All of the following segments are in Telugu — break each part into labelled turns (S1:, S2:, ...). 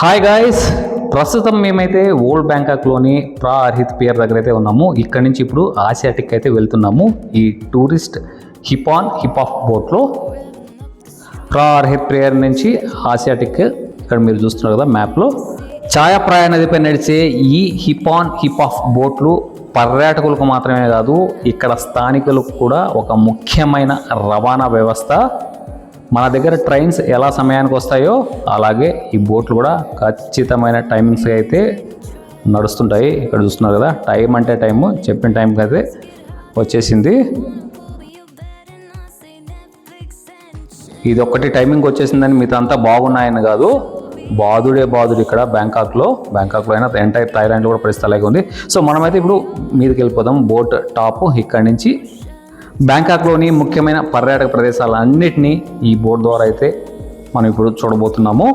S1: హాయ్ గాయ్స్, ప్రస్తుతం మేమైతే ఓల్డ్ బ్యాంకాక్లోని ప్రా అర్హిత్ పియర్ దగ్గర అయితే ఉన్నాము. ఇక్కడ నుంచి ఇప్పుడు ఆసియాటిక్ అయితే వెళ్తున్నాము. ఈ టూరిస్ట్ హిప్ ఆఫ్ బోట్లో ప్రా అర్హిత్ పియర్ నుంచి ఆసియాటిక్ ఇక్కడ మీరు చూస్తున్నారు కదా మ్యాప్లో. ఛాయాప్రాయ నదిపై నడిచే ఈ హిప్ ఆఫ్ బోట్లు పర్యాటకులకు మాత్రమే కాదు, ఇక్కడ స్థానికులకు కూడా ఒక ముఖ్యమైన రవాణా వ్యవస్థ. మన దగ్గర ట్రైన్స్ ఎలా సమయానికి వస్తాయో అలాగే ఈ బోట్లు కూడా ఖచ్చితమైన టైమింగ్స్ అయితే నడుస్తుంటాయి. ఇక్కడ చూస్తున్నారు కదా, టైం అంటే టైము, చెప్పిన టైంకి అయితే వచ్చేసింది. ఇది ఒక్కటి టైమింగ్ వచ్చేసిందని మిగతా అంతా బాగున్నాయని కాదు, బాదుడే ఇక్కడ బ్యాంకాక్లో అయినా ఎంటైర్ థాయిలాండ్లో కూడా పరిస్థితి అలాగే ఉంది. సో మనమైతే ఇప్పుడు మీదకి వెళ్ళిపోదాం. బోట్ టాప్ ఇక్కడి నుంచి బ్యాంకాక్లోని ముఖ్యమైన పర్యాటక ప్రదేశాలన్నింటినీ ఈ బోట్ ద్వారా అయితే మనం ఇప్పుడు చూడబోతున్నాము.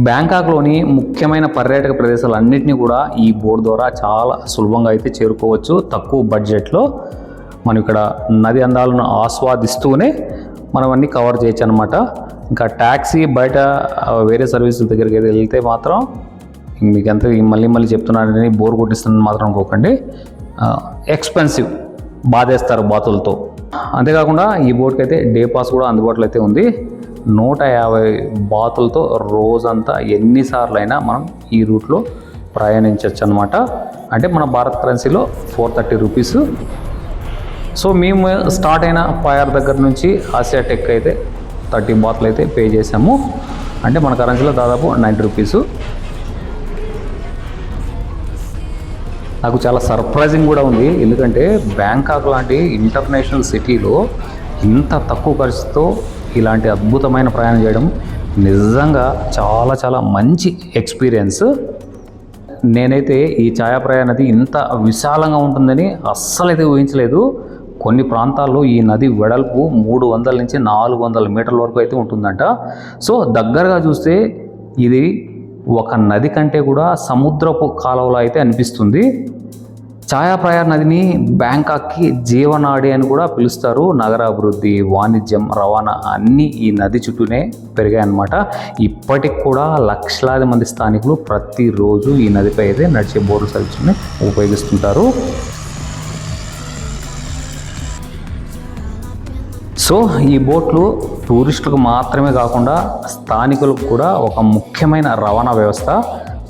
S1: బ్యాంకాక్లోని ముఖ్యమైన పర్యాటక ప్రదేశాలన్నింటినీ కూడా ఈ బోట్ ద్వారా చాలా సులభంగా అయితే చేరుకోవచ్చు. తక్కువ బడ్జెట్లో మనం ఇక్కడ నది అందాలను ఆస్వాదిస్తూనే మనం అన్నీ కవర్ చేయొచ్చు అనమాట. ఇంకా ట్యాక్సీ బయట వేరే సర్వీసుల దగ్గరికి అయితే వెళ్తే మాత్రం మీకు ఎంత మళ్ళీ చెప్తున్నానని బోర్ కొట్టిస్తుందని మాత్రం అనుకోకండి, ఎక్స్పెన్సివ్ బాధేస్తారు బాతులతో. అంతేకాకుండా ఈ బోట్కి అయితే డే పాస్ కూడా అందుబాటులో అయితే ఉంది. 150 బాతులతో రోజంతా ఎన్నిసార్లు అయినా మనం ఈ రూట్లో ప్రయాణించవచ్చు అనమాట. అంటే మన భారత్ కరెన్సీలో 430 రూపీస్. సో మేము స్టార్ట్ అయిన పాయర్ దగ్గర నుంచి ఆసియాటెక్ అయితే 30 బాతులు అయితే పే చేసాము. అంటే మన కరెన్సీలో దాదాపు 90 రూపీస్. నాకు చాలా సర్ప్రైజింగ్ కూడా ఉంది, ఎందుకంటే బ్యాంకాక్ లాంటి ఇంటర్నేషనల్ సిటీలో ఇంత తక్కువ ఖర్చుతో ఇలాంటి అద్భుతమైన ప్రయాణం చేయడం నిజంగా చాలా మంచి ఎక్స్పీరియన్స్. నేనైతే ఈ ఛాయాప్రాయ నది ఇంత విశాలంగా ఉంటుందని అస్సలైతే ఊహించలేదు. కొన్ని ప్రాంతాల్లో ఈ నది వెడల్పు 300 నుంచి 400 మీటర్ల వరకు అయితే ఉంటుందంట. సో దగ్గరగా చూస్తే ఇది ఒక నది కంటే కూడా సముద్రపు కాలువలో అయితే అనిపిస్తుంది. ఛాయాప్రాయ నదిని బ్యాంకాక్కి జీవనాడి అని కూడా పిలుస్తారు. నగరాభివృద్ధి, వాణిజ్యం, రవాణా అన్నీ ఈ నది చుట్టూనే పెరిగాయన్నమాట. ఇప్పటికి కూడా లక్షలాది మంది స్థానికులు ప్రతిరోజు ఈ నదిపై అయితే నడిచే బోటు సర్వీస్ని ఉపయోగిస్తుంటారు. సో ఈ బోట్లు టూరిస్టులకు మాత్రమే కాకుండా స్థానికులకు కూడా ఒక ముఖ్యమైన రవాణా వ్యవస్థ.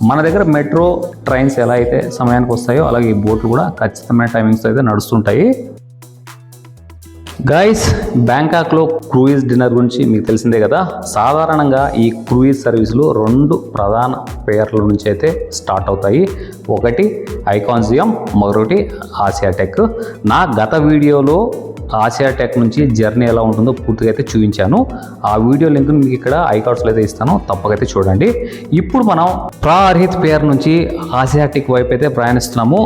S1: మన దగ్గర మెట్రో ట్రైన్స్ ఎలా అయితే సమయానికి వస్తాయో అలాగే ఈ బోట్లు కూడా ఖచ్చితమైన టైమింగ్స్ అయితే నడుస్తుంటాయి. గైస్, బ్యాంకాక్లో క్రూయిజ్ డిన్నర్ గురించి మీకు తెలిసిందే కదా. సాధారణంగా ఈ క్రూయిజ్ సర్వీసులు 2 ప్రధాన పేర్ల నుంచి అయితే స్టార్ట్ అవుతాయి. ఒకటి ఐకాన్జియం, మరొకటి ఆసియాటెక్. నా గత వీడియోలో ఆసియాటెక్ నుంచి జర్నీ ఎలా ఉంటుందో పూర్తిగా అయితే చూపించాను. ఆ వీడియో లింక్ మీకు ఇక్కడ ఐకార్డ్స్లో అయితే ఇస్తాను, తప్పకైతే చూడండి. ఇప్పుడు మనం ప్రా అర్హిత్ పియర్ నుంచి ఆసియాటిక్ వైపు అయితే ప్రయాణిస్తున్నాము.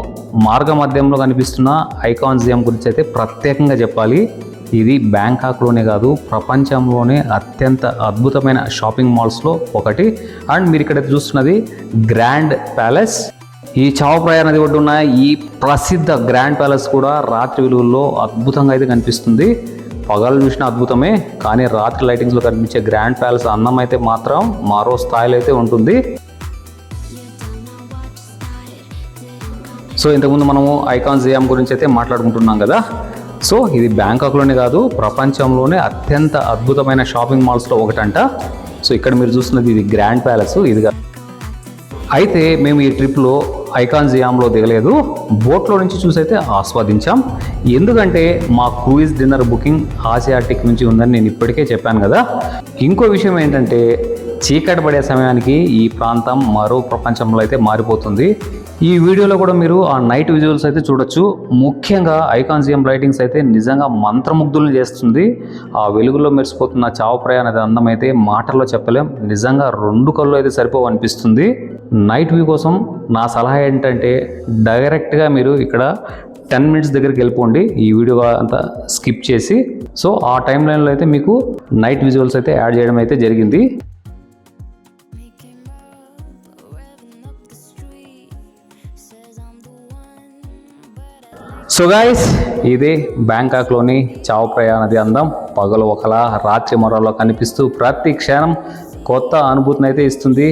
S1: మార్గ మధ్యంలో కనిపిస్తున్న ఐకాన్జియం గురించి అయితే ప్రత్యేకంగా చెప్పాలి. ఇది బ్యాంకాక్లోనే కాదు, ప్రపంచంలోనే అత్యంత అద్భుతమైన షాపింగ్ మాల్స్లో ఒకటి. అండ్ మీరు ఇక్కడ చూస్తున్నది గ్రాండ్ ప్యాలెస్. ఈ ఛాయాప్రాయ నది ఒడ్డున్న ఈ ప్రసిద్ధ గ్రాండ్ ప్యాలెస్ కూడా రాత్రి వెలుగుల్లో అద్భుతంగా అయితే కనిపిస్తుంది. పగలు చూసిన అద్భుతమే, కానీ రాత్రి లైటింగ్స్లో కనిపించే గ్రాండ్ ప్యాలెస్ అందం అయితే మాత్రం మరో స్థాయిలో అయితే ఉంటుంది. సో ఇంతకుముందు మనము ఐకాన్జియం గురించి అయితే మాట్లాడుకుంటున్నాం కదా. సో ఇది బ్యాంకాక్లోనే కాదు, ప్రపంచంలోనే అత్యంత అద్భుతమైన షాపింగ్ మాల్స్లో ఒకటంట. సో ఇక్కడ మీరు చూస్తున్నది ఇది గ్రాండ్ ప్యాలెస్. ఇదిగా అయితే మేము ఈ ట్రిప్లో ఐకాన్జియంలో దిగలేదు, బోట్లో నుంచి చూసైతే ఆస్వాదించాం. ఎందుకంటే మా క్రూయిజ్ డిన్నర్ బుకింగ్ ఆసియాటిక్ నుంచి ఉందని నేను ఇప్పటికే చెప్పాను కదా. ఇంకో విషయం ఏంటంటే చీకటి పడే సమయానికి ఈ ప్రాంతం మరో ప్రపంచంలో అయితే మారిపోతుంది. ఈ వీడియోలో కూడా మీరు ఆ నైట్ విజువల్స్ అయితే చూడొచ్చు. ముఖ్యంగా ఐకాన్జియం లైటింగ్స్ అయితే నిజంగా మంత్రముగ్ధులను చేస్తుంది. ఆ వెలుగులో మెరిసిపోతున్న ఛాయాప్రాయ నది అందం అయితే మాటల్లో చెప్పలేం. నిజంగా 2 కళ్ళు అయితే సరిపోవు అనిపిస్తుంది. నైట్ వ్యూ కోసం నా సలహా ఏంటంటే డైరెక్ట్గా మీరు ఇక్కడ 10 మినిట్స్ దగ్గరికి వెళ్ళిపోండి, ఈ వీడియో అంతా స్కిప్ చేసి. సో ఆ టైం లైన్లో అయితే మీకు నైట్ విజువల్స్ అయితే యాడ్ చేయడం అయితే జరిగింది. సో గైస్, ఇది బ్యాంకాక్లోని ఛాయాప్రాయ నది అందం. పగలు ఒకలా, రాత్రి మరోలా కనిపిస్తూ ప్రతి క్షణం కొత్త అనుభూతిని అయితే ఇస్తుంది.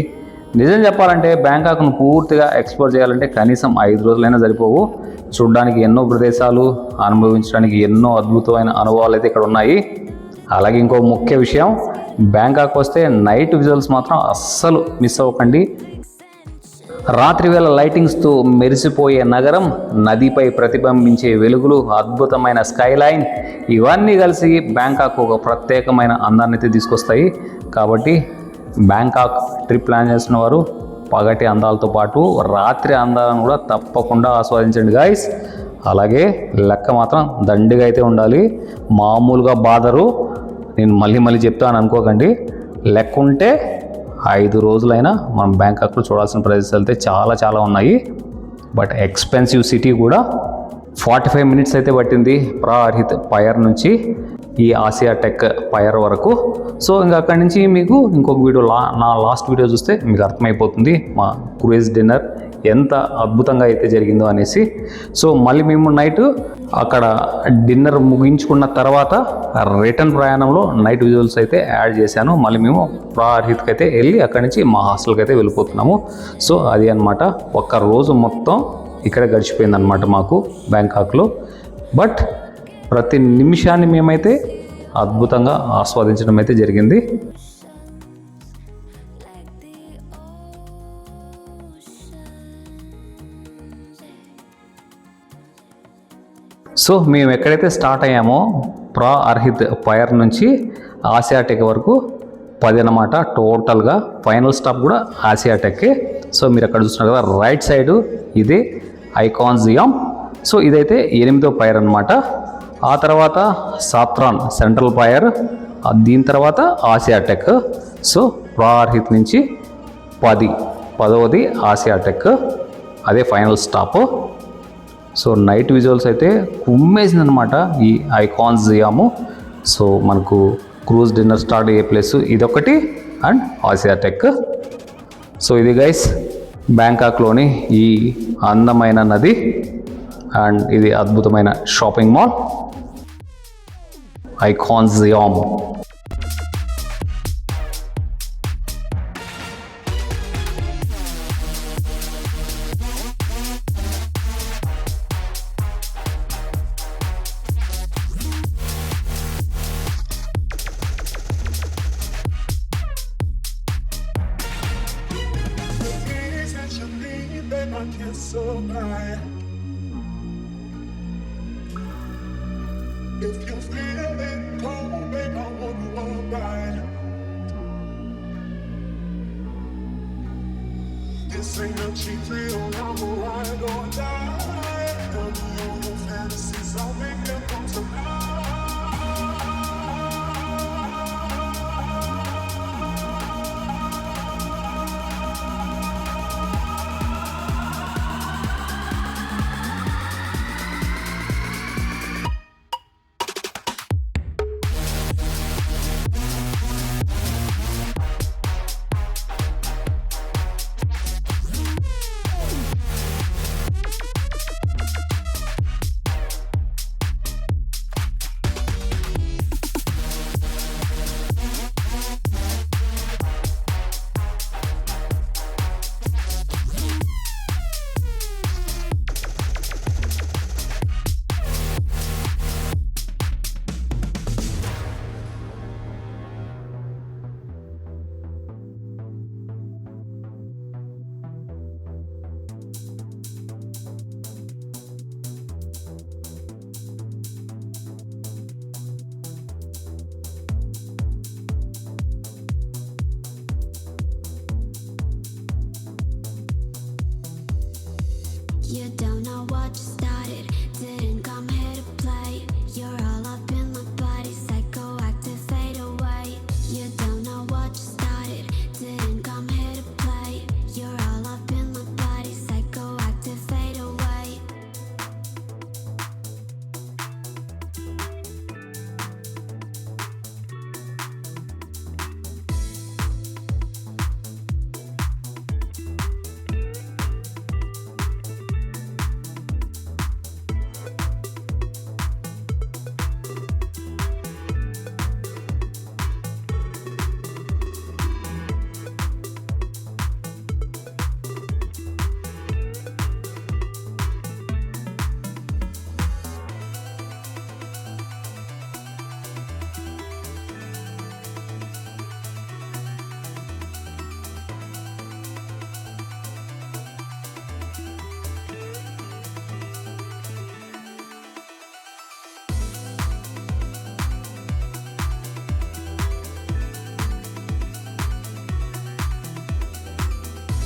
S1: నిజం చెప్పాలంటే బ్యాంకాక్ను పూర్తిగా ఎక్స్ప్లోర్ చేయాలంటే కనీసం 5 రోజులైనా సరిపోవు. చూడడానికి ఎన్నో ప్రదేశాలు, అనుభవించడానికి ఎన్నో అద్భుతమైన అనుభవాలు అయితే ఇక్కడ ఉన్నాయి. అలాగే ఇంకో ముఖ్య విషయం, బ్యాంకాక్ వస్తే నైట్ విజువల్స్ మాత్రం అస్సలు మిస్ అవ్వకండి. రాత్రి వేళ లైటింగ్స్తో మెరిసిపోయే నగరం, నదిపై ప్రతిబింబించే వెలుగులు, అద్భుతమైన స్కైలైన్, ఇవన్నీ కలిసి బ్యాంకాక్ ఒక ప్రత్యేకమైన అందాన్ని అయితే తీసుకొస్తాయి. కాబట్టి బ్యాంకాక్ ట్రిప్ ప్లాన్ చేసిన వారు పగటి అందాలతో పాటు రాత్రి అందాలను కూడా తప్పకుండా ఆస్వాదించండి గాయస్. అలాగే లెక్క మాత్రం దండిగా అయితే ఉండాలి, మామూలుగా బాధరు. నేను మళ్ళీ చెప్తాను అనుకోకండి. లెక్క ఉంటే 5 రోజులైనా మనం బ్యాంకాక్లో చూడాల్సిన ప్రదేశాలు అయితే చాలా ఉన్నాయి. బట్ ఎక్స్పెన్సివ్ సిటీ కూడా. 45 మినిట్స్ అయితే పట్టింది ప్రాహిత్ పైర్ నుంచి ఈ ఆసియా టెక్ పైర్ వరకు. సో ఇంకా అక్కడి నుంచి మీకు ఇంకొక వీడియో నా లాస్ట్ వీడియో చూస్తే మీకు అర్థమైపోతుంది మా క్రూయిజ్ డిన్నర్ ఎంత అద్భుతంగా అయితే జరిగిందో అనేసి. సో మళ్ళీ మేము నైట్ అక్కడ డిన్నర్ ముగించుకున్న తర్వాత రిటర్న్ ప్రయాణంలో నైట్ విజువల్స్ అయితే యాడ్ చేశాను. మళ్ళీ మేము ప్రాహిత్కి అయితే వెళ్ళి అక్కడి నుంచి మా హాస్టల్కి అయితే వెళ్ళిపోతున్నాము. సో అది అన్నమాట, ఒక్క రోజు మొత్తం ఇక్కడే గడిచిపోయిందనమాట మాకు బ్యాంకాక్లో. బట్ ప్రతి నిమిషాన్ని మేమైతే అద్భుతంగా ఆస్వాదించడం అయితే జరిగింది. సో మేము ఎక్కడైతే స్టార్ట్ అయ్యామో ప్రాహిత్ పైర్ నుంచి ఆసియా టెక్ వరకు 10 అన్నమాట టోటల్గా. ఫైనల్ స్టాప్ కూడా ఆసియా టెక్కే. సో మీరు అక్కడ చూస్తున్నారు కదా రైట్ సైడు ఇదే ఐకాన్ జియామ్. సో ఇదైతే 8వ పైర్ అనమాట. ఆ తర్వాత సాత్రాన్ సెంట్రల్ పైర్, దీని తర్వాత ఆసియా టెక్. సో ప్రాహిత్ నుంచి 10వది ఆసియా టెక్, అదే final stop. So night visuals అయితే కుమ్మేసింది అనమాట ఈ ఐకాన్ జియాము. సో మనకు క్రూజ్ డిన్నర్ స్టార్ట్ అయ్యే ప్లేస్ ఇదొకటి అండ్ ఆసియా టెక్. సో ఇది గైస్ బ్యాంకాక్లోని ఈ అందమైన నది అండ్ ఇది అద్భుతమైన shopping mall ICONSIAM.
S2: If you feel it, come make I want you all right. This ain't no cheap thrill, I'm a ride or die. Tell me all your fantasies, I'll make them come to life.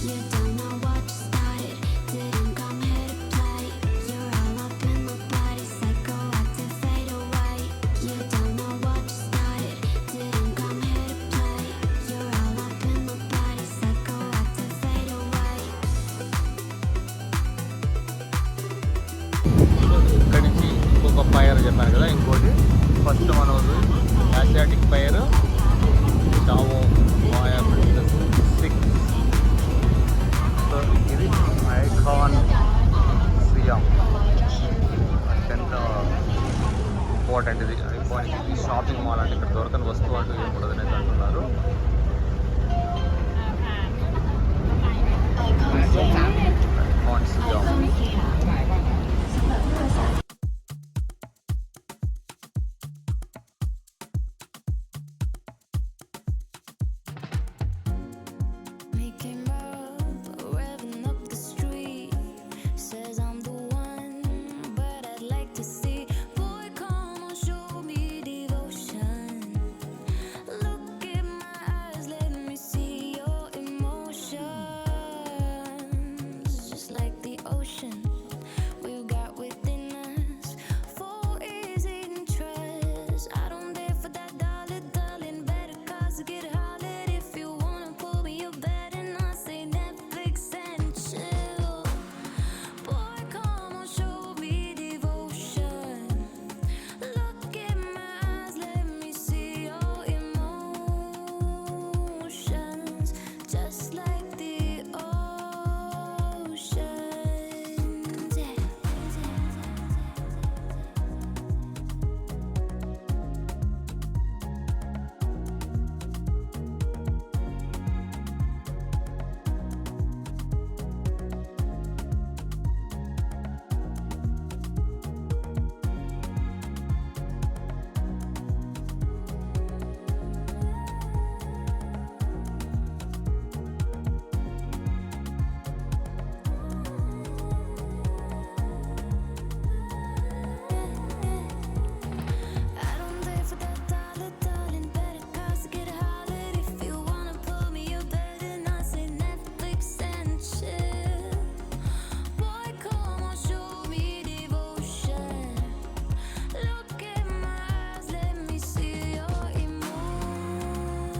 S3: You don't know what started, didn't come here to play. You're all up in my body, psychoactive, fade away. You don't know what started, didn't come here to play. You're all up in my body, psychoactive, fade away.
S1: ఇక్కడి నుంచి ఇంకొక ఫైర్ చెప్పాను కదా, ఇంకోటి ఫస్ట్ మనోజు ఆసియాటిక్ ఫైర్ చావో మాయా ప్రిన్సెస్ 6. సో ఇది ఐకాన్ సియామ్, అత్యంత ఇంపార్టెంట్ ఇది ఐకానిక్ ఇది షాపింగ్ మాల్. అంటే ఇక్కడ దొరకని వస్తువు అంటూ ఏం ఉండదు అనేది అంటున్నారు. Icon SIAM.
S3: Making love, revving up the street. Says I'm the one, but I'd like to see. Boy, come on, show me devotion. Look in my eyes, let me see your emotions. Just like the ocean we've got within us. For easy interest. I don't dare for that darling, darling. Better cause to get hollered if you wanna pull me. You better not say Netflix and chill. Boy, come on, show me devotion. Look in my eyes, let me see your emotions. Just like the oceans, yeah. I don't dare for that darling, darling. Better cause to get hollered if you wanna pull me. You better not say Netflix and chill. Boy, come on, show me devotion. Look in my eyes, let me see your emotions.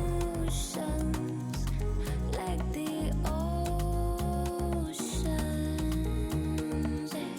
S3: Like the oceans, yeah.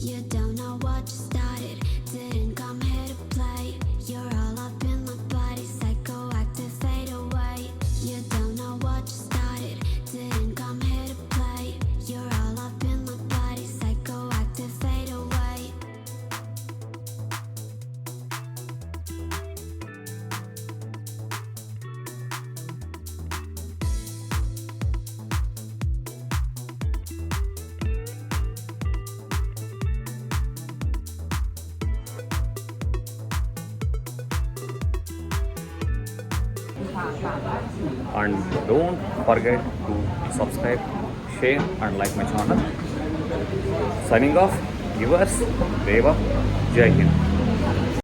S3: You don't know what started, didn't come here to play. You're all up in my body, psychoactive, fade away. You don't know what started, didn't come here to play. You're all up in my body, psychoactive, fade away.
S1: And don't forget to subscribe, share and like my channel. Signing off, yours Deva. Jai Hind.